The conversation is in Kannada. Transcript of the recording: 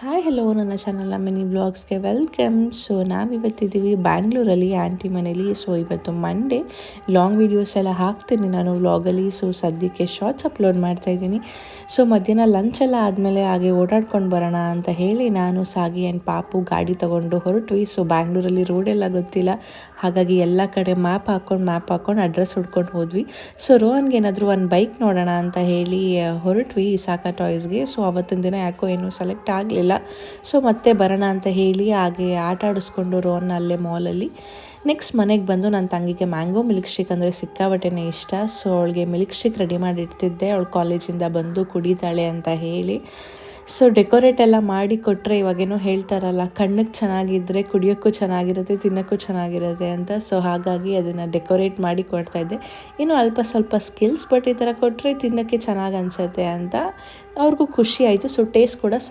ಹಾಯ್ ಹಲೋ ನನ್ನ ಚಾನಲ್ನ ಮಿನಿ ವ್ಲಾಗ್ಸ್ಗೆ ವೆಲ್ಕಮ್. ಸೊ ನಾವಿವತ್ತಿದ್ದೀವಿ ಬ್ಯಾಂಗ್ಳೂರಲ್ಲಿ ಆಂಟಿ ಮನೇಲಿ. ಸೊ ಇವತ್ತು ಮಂಡೇ, ಲಾಂಗ್ ವೀಡಿಯೋಸ್ ಎಲ್ಲ ಹಾಕ್ತೀನಿ ನಾನು ವ್ಲಾಗಲ್ಲಿ. ಸೊ ಸದ್ಯಕ್ಕೆ ಶಾರ್ಟ್ಸ್ ಅಪ್ಲೋಡ್ ಮಾಡ್ತಾಯಿದ್ದೀನಿ. ಸೊ ಮಧ್ಯಾಹ್ನ ಲಂಚ್ ಎಲ್ಲ ಆದಮೇಲೆ ಹಾಗೆ ಓಡಾಡ್ಕೊಂಡು ಬರೋಣ ಅಂತ ಹೇಳಿ ನಾನು ಸಾಗಿ ಆ್ಯಂಡ್ ಪಾಪು ಗಾಡಿ ತೊಗೊಂಡು ಹೊರಟ್ವಿ. ಸೊ ಬ್ಯಾಂಗ್ಳೂರಲ್ಲಿ ರೋಡೆಲ್ಲ ಗೊತ್ತಿಲ್ಲ, ಹಾಗಾಗಿ ಎಲ್ಲ ಕಡೆ ಮ್ಯಾಪ್ ಹಾಕ್ಕೊಂಡು ಅಡ್ರೆಸ್ ಹುಡ್ಕೊಂಡು ಹೋದ್ವಿ. ಸೊ ರೋಹನ್ಗೆ ಏನಾದರೂ ಒಂದು ಬೈಕ್ ನೋಡೋಣ ಅಂತ ಹೇಳಿ ಹೊರಟ್ವಿ ಇಸಾಕ ಟಾಯ್ಸ್ಗೆ. ಸೊ ಅವತ್ತಿನ ದಿನ ಯಾಕೋ ಏನೂ ಸೆಲೆಕ್ಟ್ ಆಗಲಿಲ್ಲ. ಸೊ ಮತ್ತೆ ಬರೋಣ ಅಂತ ಹೇಳಿ ಹಾಗೆ ಆಟ ಆಡಿಸ್ಕೊಂಡು ರೋಹನ್ ಅಲ್ಲೇ ಮಾಲಲ್ಲಿ. ನೆಕ್ಸ್ಟ್ ಮನೆಗೆ ಬಂದು ನನ್ನ ತಂಗಿಗೆ ಮ್ಯಾಂಗೋ ಮಿಲ್ಕ್ ಶೇಕ್ ಅಂದರೆ ಸಿಕ್ಕಾಬಟ್ಟೆನೇ ಇಷ್ಟ. ಸೊ ಅವಳಿಗೆ ಮಿಲ್ಕ್ ಶೇಕ್ ರೆಡಿ ಮಾಡಿ ಇಡ್ತಿದ್ದೆ, ಅವಳು ಕಾಲೇಜಿಂದ ಬಂದು ಕುಡಿತಾಳೆ ಅಂತ ಹೇಳಿ. ಸೊ ಡೆಕೋರೇಟ್ ಎಲ್ಲ ಮಾಡಿ ಕೊಟ್ಟರೆ, ಇವಾಗೇನೋ ಹೇಳ್ತಾರಲ್ಲ, ಕಣ್ಣಿಗೆ ಚೆನ್ನಾಗಿದ್ದರೆ ಕುಡಿಯೋಕ್ಕೂ ಚೆನ್ನಾಗಿರುತ್ತೆ, ತಿನ್ನೋಕ್ಕೂ ಚೆನ್ನಾಗಿರುತ್ತೆ ಅಂತ. ಸೊ ಹಾಗಾಗಿ ಅದನ್ನು ಡೆಕೋರೇಟ್ ಮಾಡಿ ಕೊಡ್ತಾಯಿದ್ದೆ. ಇನ್ನೂ ಅಲ್ಪ ಸ್ವಲ್ಪ ಸ್ಕಿಲ್ಸ್, ಬಟ್ ಈ ಥರ ಕೊಟ್ಟರೆ ತಿನ್ನೋಕ್ಕೆ ಚೆನ್ನಾಗಿ ಅನಿಸುತ್ತೆ ಅಂತ ಅವ್ರಿಗೂ ಖುಷಿ ಆಯಿತು. ಸೊ ಟೇಸ್ಟ್ ಕೂಡ